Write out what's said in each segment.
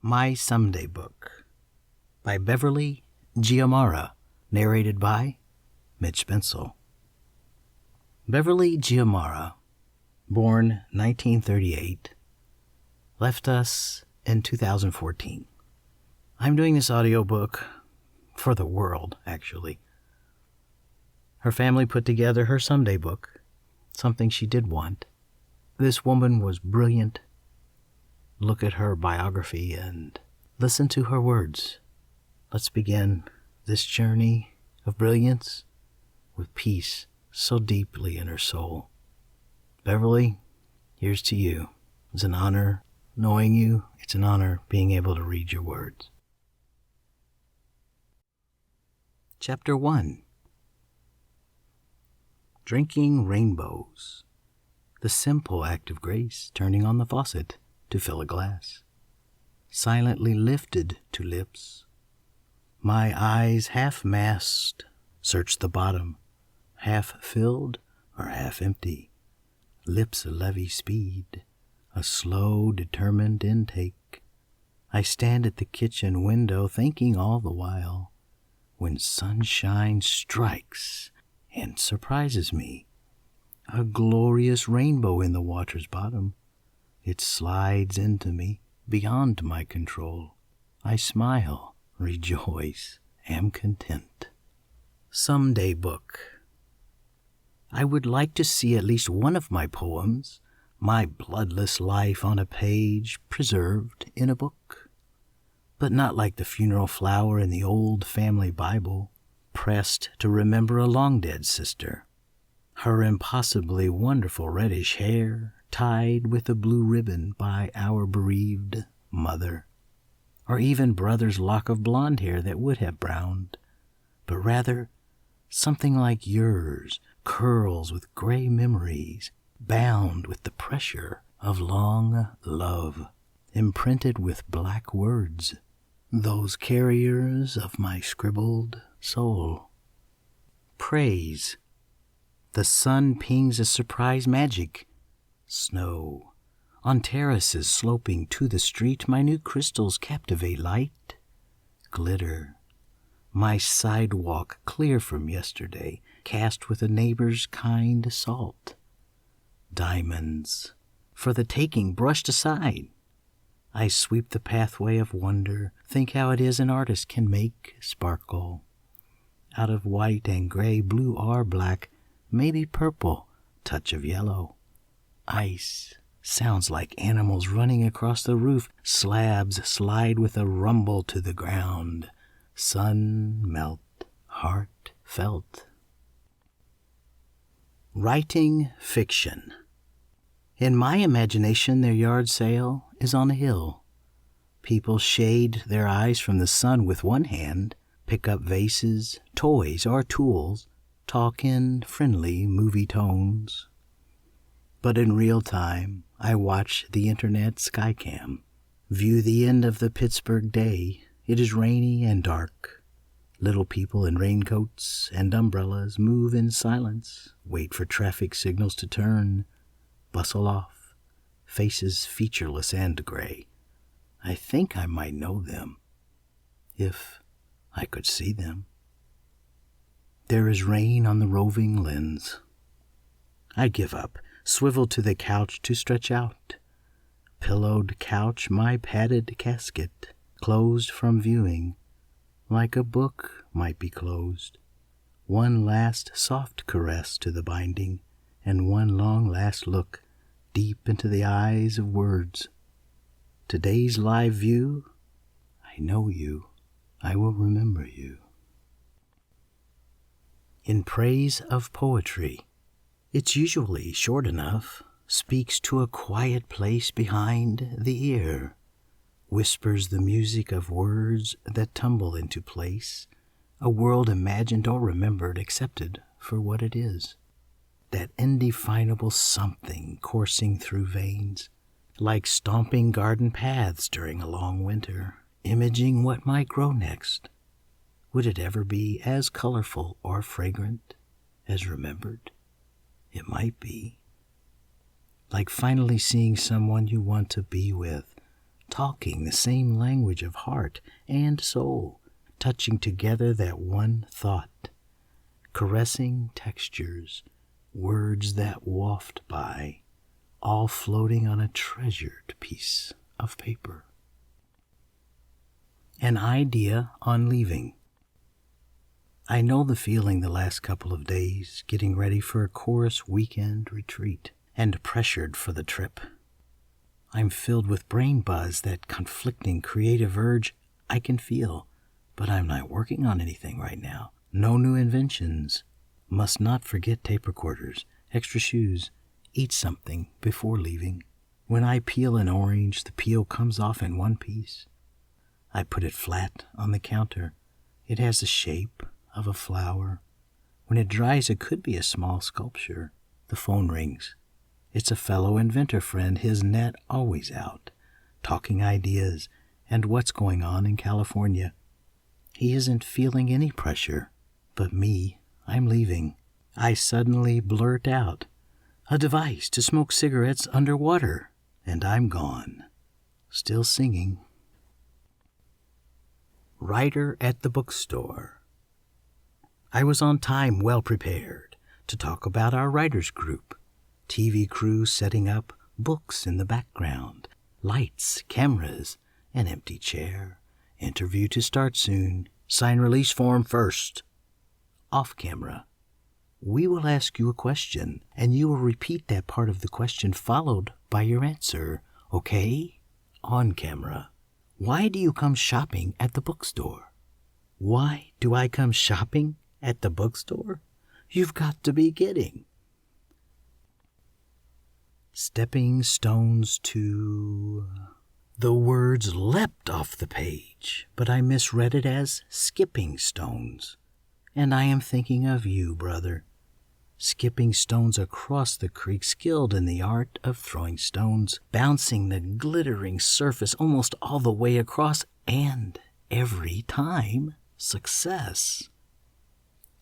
My Someday Book by Beverly Giammara, narrated by Mitch Bensel. Beverly Giammara, born 1938, left us in 2014. I'm doing this audiobook for the world, actually. Her family put together her someday book, something she did want. This woman was brilliant. Look at her biography and listen to her words. Let's begin this journey of brilliance with peace so deeply in her soul. Beverly, here's to you. It's an honor knowing you. It's an honor being able to read your words. Chapter 1. Drinking rainbows. The simple act of grace, turning on the faucet to fill a glass, silently lifted to lips. My eyes half-masked search the bottom, half-filled or half-empty. Lips a levee speed, a slow, determined intake. I stand at the kitchen window thinking all the while, when sunshine strikes and surprises me. A glorious rainbow in the water's bottom. It slides into me, beyond my control. I smile, rejoice, am content. Someday Book. I would like to see at least one of my poems, my bloodless life on a page, preserved in a book. But not like the funeral flower in the old family Bible, pressed to remember a long-dead sister. Her impossibly wonderful reddish hair, tied with a blue ribbon by our bereaved mother, or even brother's lock of blonde hair that would have browned, but rather something like yours, curls with gray memories, bound with the pressure of long love, imprinted with black words, those carriers of my scribbled soul. Praise. The sun pings a surprise magic. Snow. On terraces sloping to the street, minute crystals captivate light. Glitter. My sidewalk clear from yesterday, cast with a neighbor's kind salt. Diamonds. For the taking, brushed aside. I sweep the pathway of wonder, think how it is an artist can make sparkle. Out of white and gray, blue or black, maybe purple, touch of yellow. Ice sounds like animals running across the roof. Slabs slide with a rumble to the ground. Sun melt, heart felt. Writing fiction. In my imagination, their yard sale is on a hill. People shade their eyes from the sun with one hand, pick up vases, toys, or tools, talk in friendly movie tones. But in real time, I watch the internet skycam, view the end of the Pittsburgh day. It is rainy and dark. Little people in raincoats and umbrellas move in silence, wait for traffic signals to turn, bustle off, faces featureless and gray. I think I might know them, if I could see them. There is rain on the roving lens. I give up, swivel to the couch to stretch out. Pillowed couch, my padded casket, closed from viewing, like a book might be closed. One last soft caress to the binding, and one long last look deep into the eyes of words. Today's live view, I know you, I will remember you. In praise of poetry. It's usually short enough, speaks to a quiet place behind the ear, whispers the music of words that tumble into place, a world imagined or remembered, accepted for what it is. That indefinable something coursing through veins, like stomping garden paths during a long winter, imaging what might grow next. Would it ever be as colorful or fragrant as remembered? It might be. Like finally seeing someone you want to be with, talking the same language of heart and soul, touching together that one thought, caressing textures, words that waft by, all floating on a treasured piece of paper. An idea on leaving. I know the feeling the last couple of days, getting ready for a chorus weekend retreat and pressured for the trip. I'm filled with brain buzz, that conflicting creative urge I can feel, but I'm not working on anything right now. No new inventions. Must not forget tape recorders, extra shoes, eat something before leaving. When I peel an orange, the peel comes off in one piece. I put it flat on the counter. It has the shape of a flower. When it dries, it could be a small sculpture. The phone rings. It's a fellow inventor friend, his net always out, talking ideas and what's going on in California. He isn't feeling any pressure, but me, I'm leaving. I suddenly blurt out, "A device to smoke cigarettes underwater," and I'm gone, still singing. Writer at the bookstore. I was on time, well prepared, to talk about our writers group. TV crew setting up, books in the background, lights, cameras, an empty chair. Interview to start soon. Sign release form first. Off camera. We will ask you a question, and you will repeat that part of the question followed by your answer, okay? On camera. Why do you come shopping at the bookstore? Why do I come shopping at the bookstore? You've got to be kidding. Stepping stones to... The words leapt off the page, but I misread it as skipping stones. And I am thinking of you, brother. Skipping stones across the creek, skilled in the art of throwing stones, bouncing the glittering surface almost all the way across, and every time, success.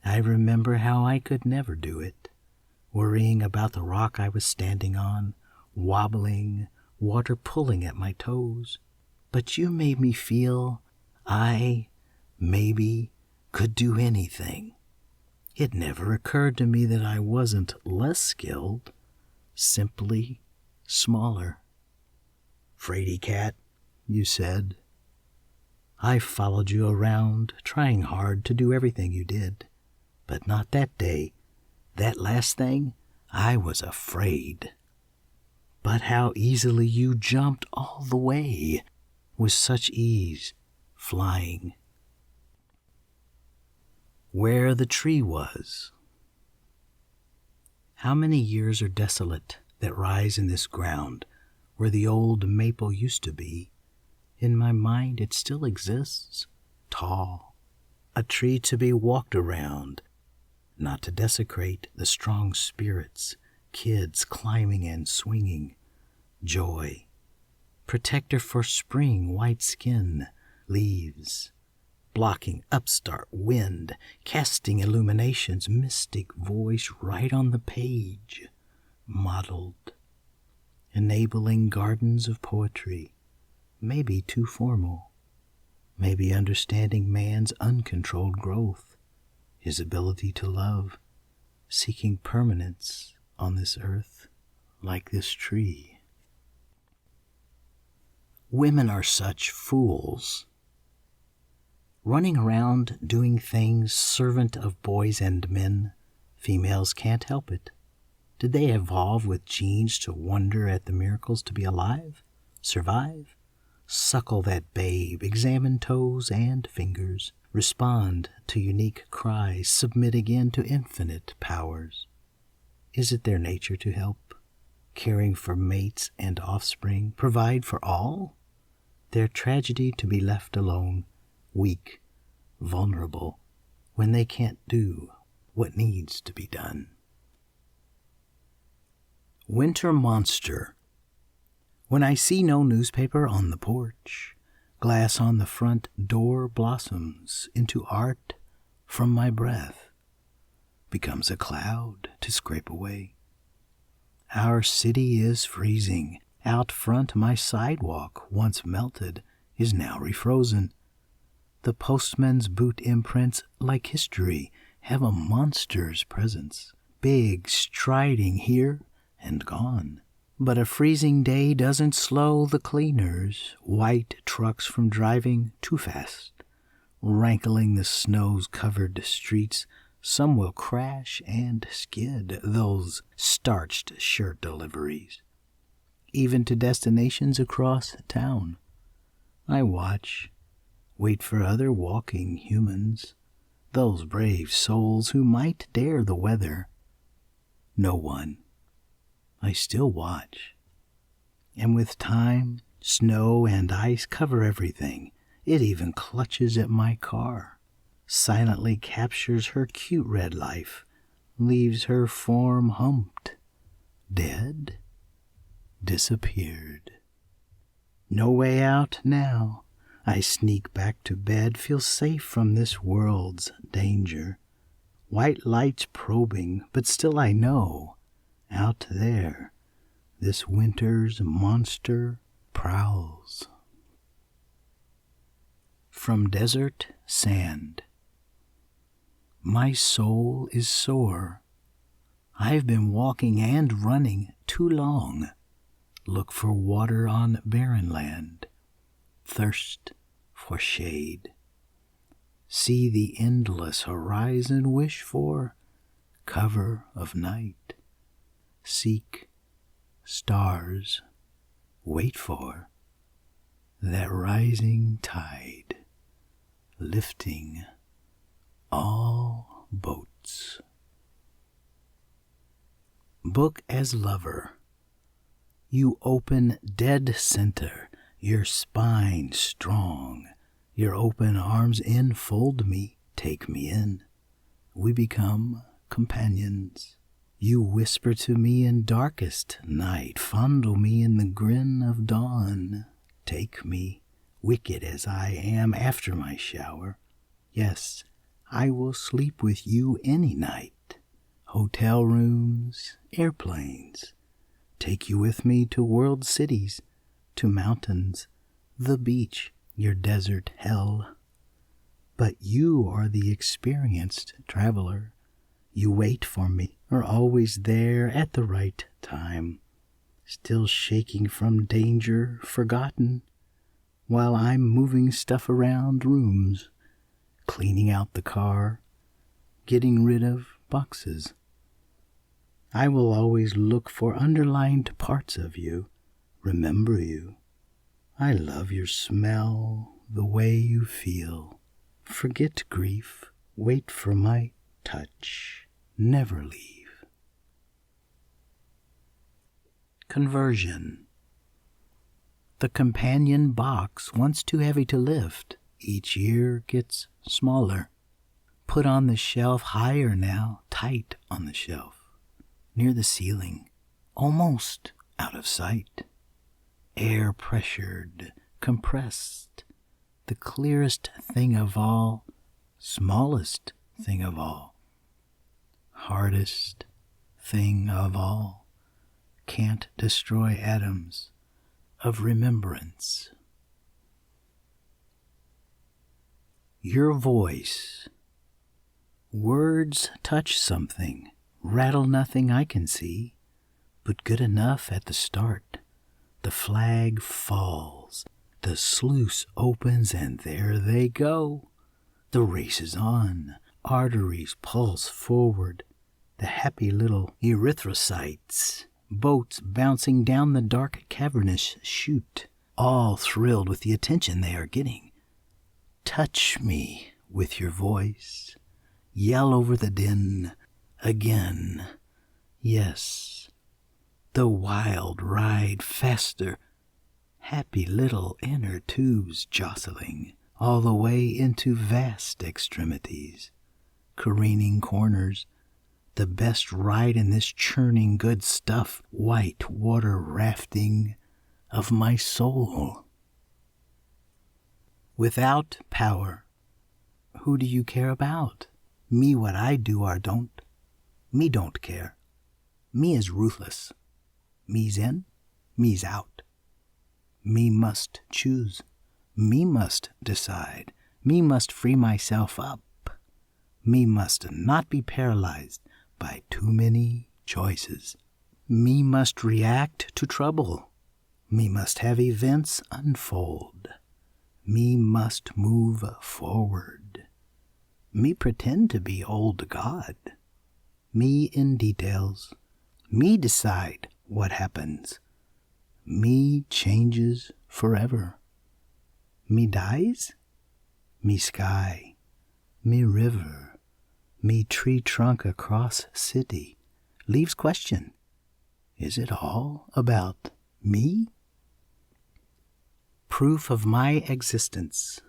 I remember how I could never do it. Worrying about the rock I was standing on, wobbling, water pulling at my toes. But you made me feel I, maybe, could do anything. It never occurred to me that I wasn't less skilled, simply smaller. "Fraidy cat," you said. I followed you around, trying hard to do everything you did. But not that day. That last thing, I was afraid. But how easily you jumped all the way, with such ease, flying. Where the tree was. How many years are desolate that rise in this ground, where the old maple used to be? In my mind it still exists, tall, a tree to be walked around, not to desecrate the strong spirits, kids climbing and swinging, joy, protector for spring, white skin, leaves, blocking upstart wind, casting illuminations, mystic voice right on the page, modeled, enabling gardens of poetry, maybe too formal, maybe understanding man's uncontrolled growth, his ability to love, seeking permanence on this earth like this tree. Women are such fools. Running around doing things servant of boys and men, females can't help it. Did they evolve with genes to wonder at the miracles to be alive, survive, suckle that babe, examine toes and fingers, respond to unique cries, submit again to infinite powers? Is it their nature to help, caring for mates and offspring, provide for all? Their tragedy to be left alone, weak, vulnerable, when they can't do what needs to be done. Winter monster. When I see no newspaper on the porch, glass on the front door blossoms into art from my breath, becomes a cloud to scrape away. Our city is freezing, Out front my sidewalk, once melted, is now refrozen. The postman's boot imprints, like history, have a monster's presence, big, striding here and gone. But a freezing day doesn't slow the cleaners, white trucks from driving too fast. Rankling the snow-covered streets, some will crash and skid, those starched shirt deliveries. Even to destinations across town. I watch, wait for other walking humans, those brave souls who might dare the weather. No one. I still watch. And with time, snow and ice cover everything. It even clutches at my car, silently captures her cute red life, leaves her form humped, dead, disappeared. No way out now. I sneak back to bed, feel safe from this world's danger. White lights probing, but still I know, out there, this winter's monster prowls. From desert sand. My soul is sore. I've been walking and running too long. Look for water on barren land. Thirst for shade. See the endless horizon, wish for cover of night. Seek stars, wait for that rising tide, lifting all boats. Book as lover. You open dead center, your spine strong. Your open arms enfold me, take me in. We become companions. You whisper to me in darkest night, fondle me in the grin of dawn. Take me, wicked as I am after my shower. Yes, I will sleep with you any night. Hotel rooms, airplanes. Take you with me to world cities, to mountains, the beach, your desert hell. But you are the experienced traveler. You wait for me, are always there at the right time, still shaking from danger, forgotten, while I'm moving stuff around rooms, cleaning out the car, getting rid of boxes. I will always look for underlined parts of you, remember you. I love your smell, the way you feel. Forget grief, wait for my touch, never leave. Conversion. The companion box, once too heavy to lift, each year gets smaller. Put on the shelf, higher now, tight on the shelf. Near the ceiling, almost out of sight. Air pressured, compressed, the clearest thing of all, smallest thing of all, hardest thing of all, can't destroy atoms of remembrance. Your voice. Words touch something, rattle nothing I can see, but good enough at the start. The flag falls, the sluice opens, and there they go. The race is on, arteries pulse forward, the happy little erythrocytes, boats bouncing down the dark cavernous chute, all thrilled with the attention they are getting. Touch me with your voice, yell over the din, again, yes. The wild ride faster, happy little inner tubes jostling all the way into vast extremities, careening corners, the best ride in this churning good stuff, white water rafting of my soul. Without power, who do you care about? Me what I do or don't. Me don't care. Me is ruthless. Me's in, me's out. Me must choose. Me must decide. Me must free myself up. Me must not be paralyzed by too many choices. Me must react to trouble. Me must have events unfold. Me must move forward. Me pretend to be old God. Me in details. Me decide what happens. Me changes forever. Me dies. Me sky. Me river. Me tree trunk across city. Leaves question. Is it all about me? Proof of my existence.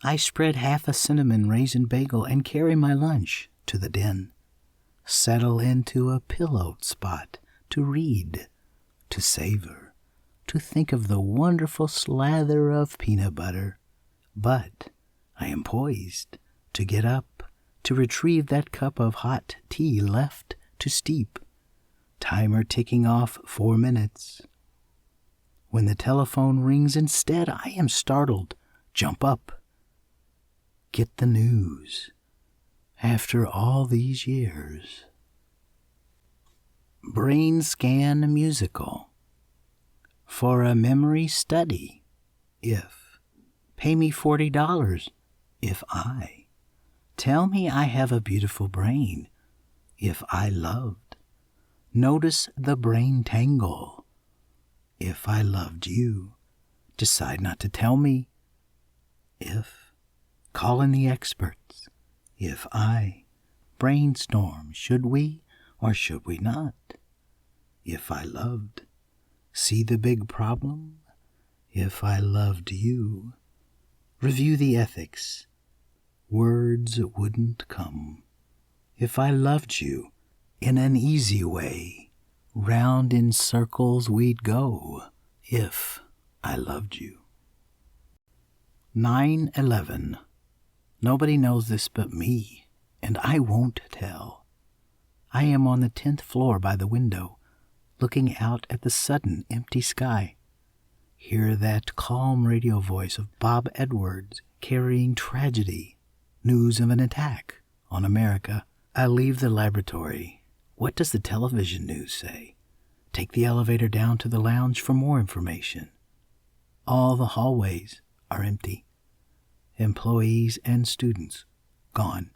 I spread half a cinnamon raisin bagel and carry my lunch to the den. Settle into a pillowed spot to read, to savor, to think of the wonderful slather of peanut butter. But I am poised to get up, to retrieve that cup of hot tea left to steep. Timer ticking off 4 minutes. When the telephone rings instead, I am startled. Jump up. Get the news. After all these years. Brain Scan Musical. For a memory study. If. Pay me $40. If I. Tell me I have a beautiful brain. If I loved. Notice the brain tangle. If I loved you. Decide not to tell me. If. Call in the experts. If I. Brainstorm. Should we or should we not? If I loved. See the big problem? If I loved you. Review the ethics. Words wouldn't come. If I loved you. In an easy way. Round in circles we'd go. If I loved you. 9/11. Nobody knows this but me, and I won't tell. I am on the 10th floor by the window, looking out at the sudden empty sky. Hear that calm radio voice of Bob Edwards carrying tragedy, news of an attack on America. I leave the laboratory. What does the television news say? Take the elevator down to the lounge for more information. All the hallways are empty. Employees and students gone.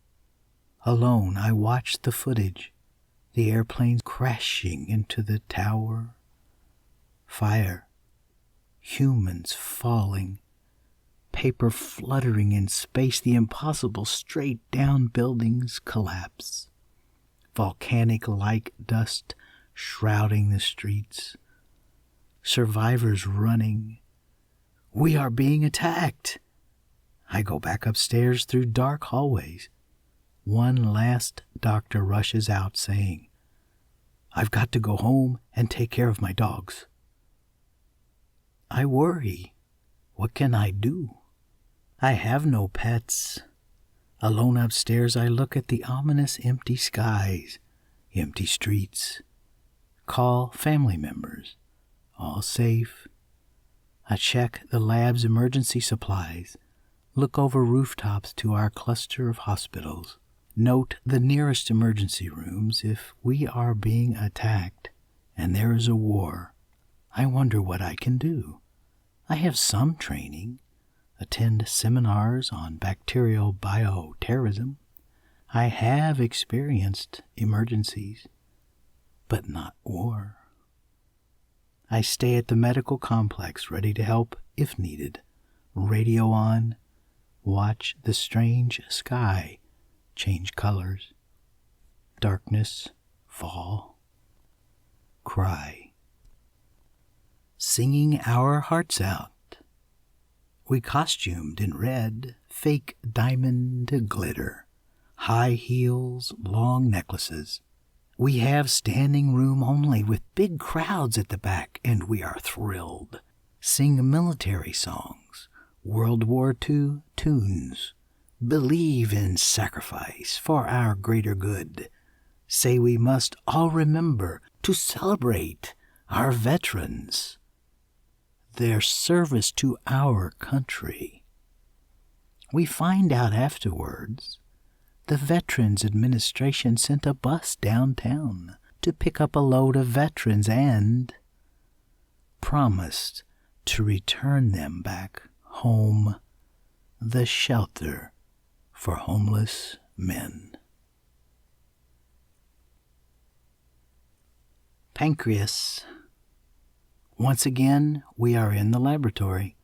Alone, I watch the footage. The airplanes crashing into the tower. Fire. Humans falling. Paper fluttering in space. The impossible straight-down buildings collapse. Volcanic-like dust shrouding the streets. Survivors running. We are being attacked. I go back upstairs through dark hallways. One last doctor rushes out saying, I've got to go home and take care of my dogs. I worry. What can I do? I have no pets. Alone upstairs, I look at the ominous empty skies, empty streets. Call family members. All safe. I check the lab's emergency supplies. Look over rooftops to our cluster of hospitals. Note the nearest emergency rooms if we are being attacked and there is a war. I wonder what I can do. I have some training. Attend seminars on bacterial bioterrorism. I have experienced emergencies, but not war. I stay at the medical complex ready to help if needed. Radio on. Watch the strange sky change colors. Darkness fall. Cry. Singing our hearts out. We costumed in red, fake diamond glitter, high heels, long necklaces. We have standing room only with big crowds at the back, and we are thrilled. Sing military songs, World War II tunes. Believe in sacrifice for our greater good. Say we must all remember to celebrate our veterans. their service to our country. We find out afterwards the Veterans Administration sent a bus downtown to pick up a load of veterans and promised to return them back home, the shelter for homeless men. Pancreas. Once again, we are in the laboratory.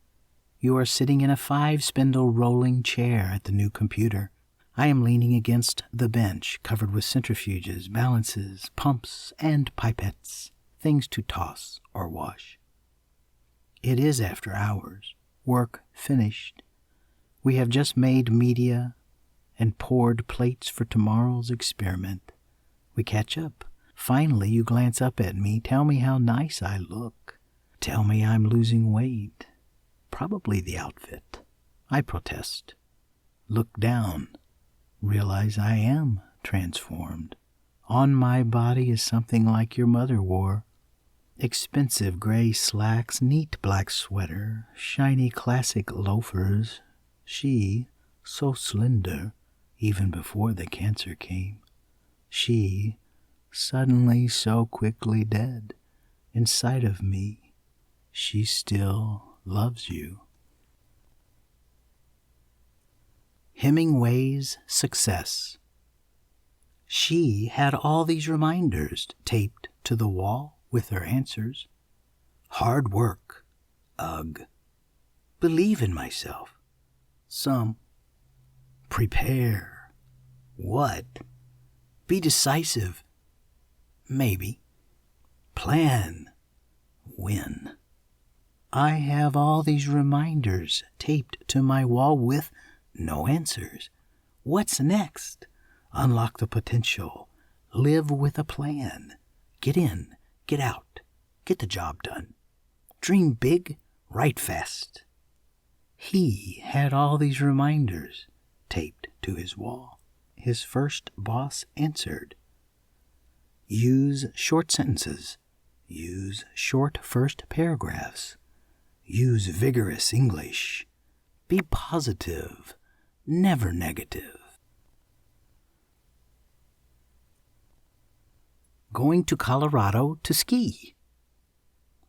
You are sitting in a 5-spindle rolling chair at the new computer. I am leaning against the bench covered with centrifuges, balances, pumps, and pipettes, things to toss or wash. It is after hours, work finished. We have just made media and poured plates for tomorrow's experiment. We catch up. Finally, you glance up at me, tell me how nice I look. Tell me I'm losing weight. Probably the outfit. I protest. Look down. Realize I am transformed. On my body is something like your mother wore. Expensive gray slacks, neat black sweater, shiny classic loafers. She, so slender, even before the cancer came. She, suddenly so quickly dead. Inside of me, she still loves you. Hemingway's success. She had all these reminders taped to the wall with her answers. Hard work. Ugh. Believe in myself. Some. Prepare. What? Be decisive. Maybe. Plan. Win. I have all these reminders taped to my wall with no answers. What's next? Unlock the potential. Live with a plan. Get in, get out, get the job done. Dream big, write fast. He had all these reminders taped to his wall. His first boss answered. Use short sentences. Use short first paragraphs. Use vigorous English. Be positive, never negative. Going to Colorado to ski.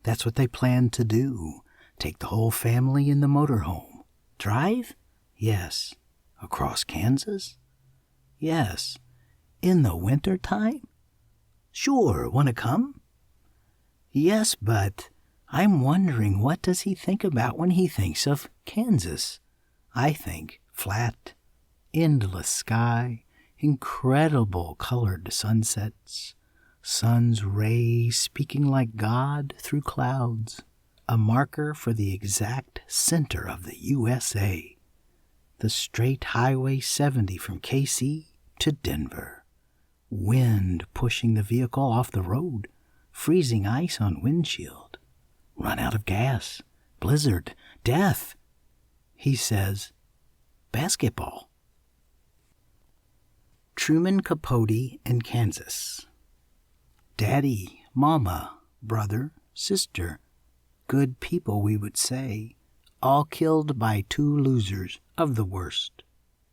That's what they planned to do. Take the whole family in the motorhome. Drive? Yes. Across Kansas? Yes. In the winter time? Sure, want to come? Yes, but I'm wondering, what does he think about when he thinks of Kansas? I think flat, endless sky, incredible colored sunsets, sun's rays speaking like God through clouds, a marker for the exact center of the USA, the straight Highway 70 from KC to Denver, wind pushing the vehicle off the road, freezing ice on windshield, run out of gas, blizzard, death. He says, basketball. Truman Capote in Kansas. Daddy, mama, brother, sister, good people we would say, all killed by 2 losers of the worst,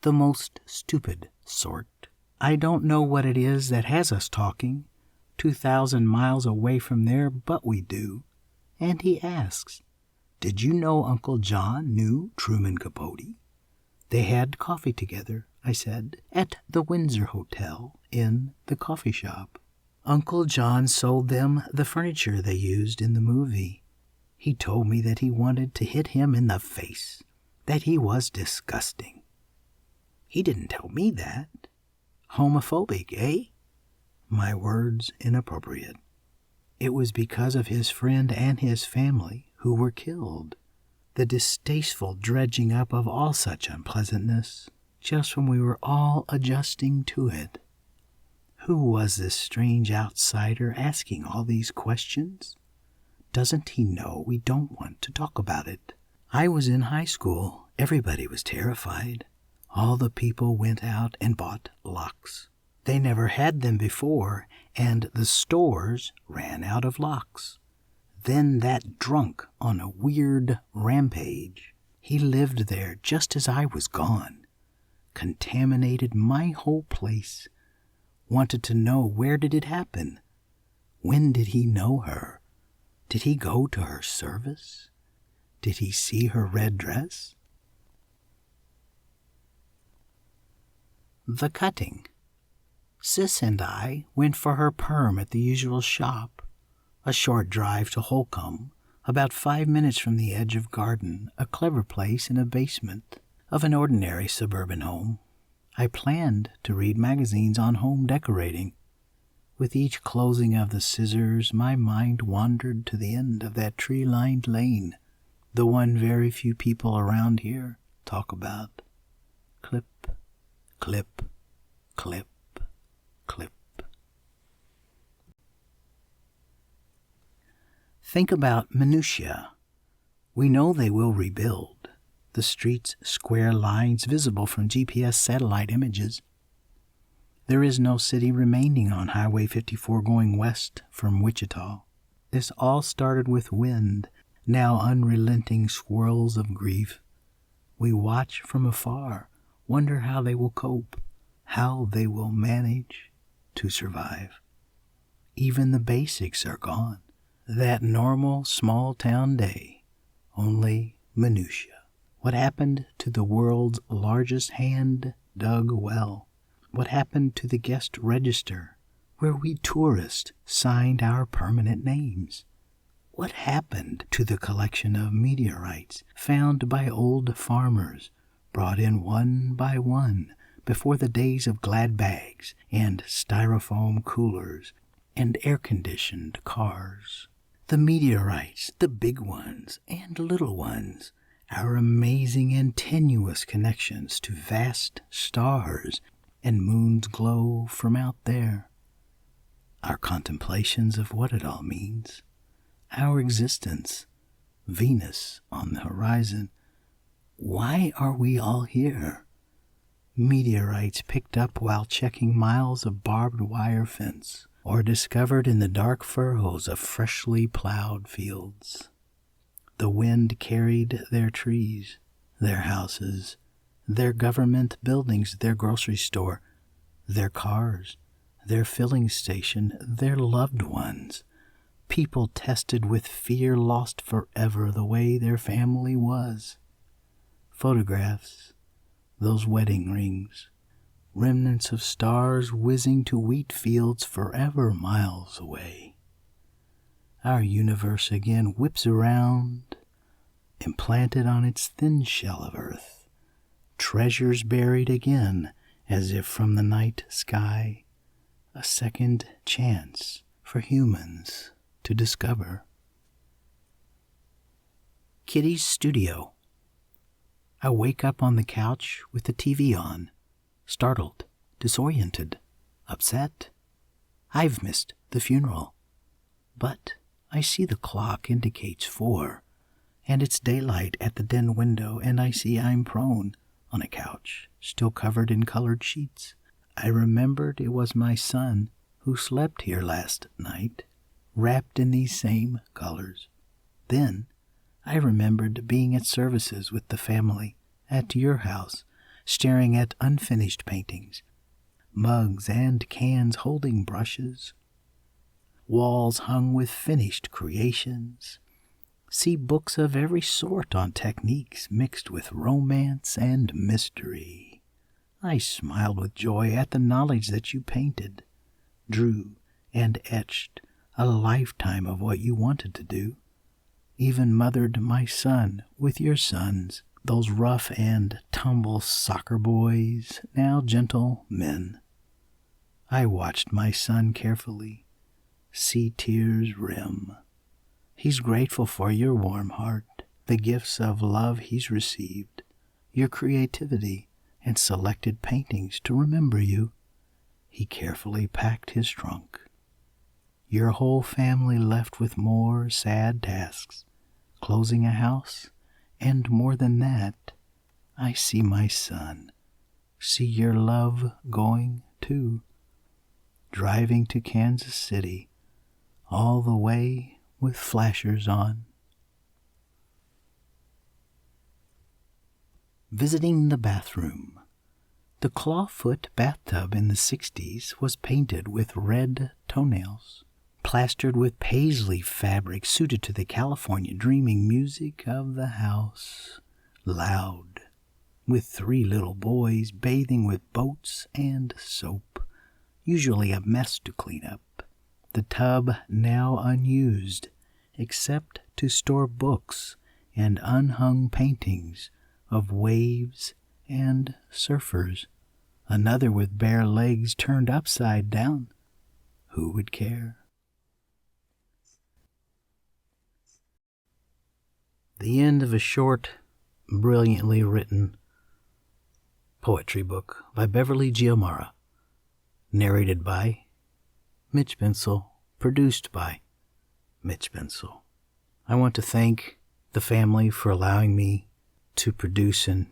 the most stupid sort. I don't know what it is that has us talking, 2,000 miles away from there, but we do. And he asks, did you know Uncle John knew Truman Capote? They had coffee together, I said, at the Windsor Hotel in the coffee shop. Uncle John sold them the furniture they used in the movie. He told me that he wanted to hit him in the face, that he was disgusting. He didn't tell me that. Homophobic, eh? My words inappropriate. It was because of his friend and his family who were killed. The distasteful dredging up of all such unpleasantness, just when we were all adjusting to it. Who was this strange outsider asking all these questions? Doesn't he know we don't want to talk about it? I was in high school. Everybody was terrified. All the people went out and bought locks. They never had them before, and the stores ran out of locks. then that drunk on a weird rampage. He lived there just as I was gone, contaminated my whole place, wanted to know where did it happen, when did he know her, did he go to her service, did he see her red dress? The cutting. Sis and I went for her perm at the usual shop, a short drive to Holcomb, about 5 minutes from the edge of garden, a clever place in a basement of an ordinary suburban home. I planned to read magazines on home decorating. With each closing of the scissors, my mind wandered to the end of that tree-lined lane, the one very few people around here talk about. Clip, clip, clip, clip. Think about minutiae. We know they will rebuild. The streets' square lines visible from GPS satellite images. There is no city remaining on Highway 54 going west from Wichita. This all started with wind, now unrelenting swirls of grief. We watch from afar, wonder how they will cope, how they will manage to survive. Even the basics are gone. That normal small-town day, only minutiae. What happened to the world's largest hand-dug well? What happened to the guest register, where we tourists signed our permanent names? What happened to the collection of meteorites found by old farmers, brought in one by one before the days of glad bags and styrofoam coolers and air-conditioned cars? The meteorites, the big ones and little ones, our amazing and tenuous connections to vast stars and moons glow from out there. Our contemplations of what it all means. Our existence, Venus on the horizon. Why are we all here? Meteorites picked up while checking miles of barbed wire fence, or discovered in the dark furrows of freshly plowed fields. The wind carried their trees, their houses, their government buildings, their grocery store, their cars, their filling station, their loved ones. People tested with fear, lost forever the way their family was. Photographs, those wedding rings, remnants of stars whizzing to wheat fields forever miles away. Our universe again whips around, implanted on its thin shell of earth, treasures buried again as if from the night sky, a second chance for humans to discover. Kitty's studio. I wake up on the couch with the TV on, startled, disoriented, upset. I've missed the funeral. But I see the clock indicates 4, and it's daylight at the den window, and I see I'm prone on a couch, still covered in colored sheets. I remembered it was my son who slept here last night, wrapped in these same colors. Then I remembered being at services with the family at your house, staring at unfinished paintings, mugs and cans holding brushes, walls hung with finished creations. See books of every sort on techniques mixed with romance and mystery. I smiled with joy at the knowledge that you painted, drew, and etched a lifetime of what you wanted to do. Even mothered my son with your sons, those rough and tumble soccer boys, now gentle men. I watched my son carefully, see tears rim. He's grateful for your warm heart, the gifts of love he's received, your creativity, and selected paintings to remember you. He carefully packed his trunk. Your whole family left with more sad tasks, closing a house, and more than that, I see my son, see your love going too, driving to Kansas City, all the way with flashers on. Visiting the bathroom. The clawfoot bathtub in the 60s was painted with red toenails, plastered with paisley fabric suited to the California dreaming music of the house, loud, with 3 little boys bathing with boats and soap, usually a mess to clean up. The tub now unused, except to store books and unhung paintings of waves and surfers. Another with bare legs turned upside down. Who would care? The end of a short, brilliantly written poetry book by Beverly Giammara, narrated by Mitch Bensel, produced by Mitch Bensel. I want to thank the family for allowing me to produce and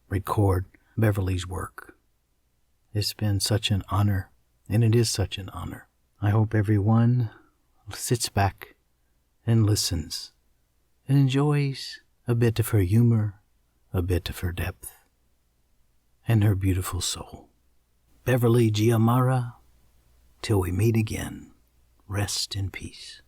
record Beverly's work. It's been such an honor, and it is such an honor. I hope everyone sits back and listens and enjoys a bit of her humor, a bit of her depth, and her beautiful soul. Beverly Giammara, till we meet again, rest in peace.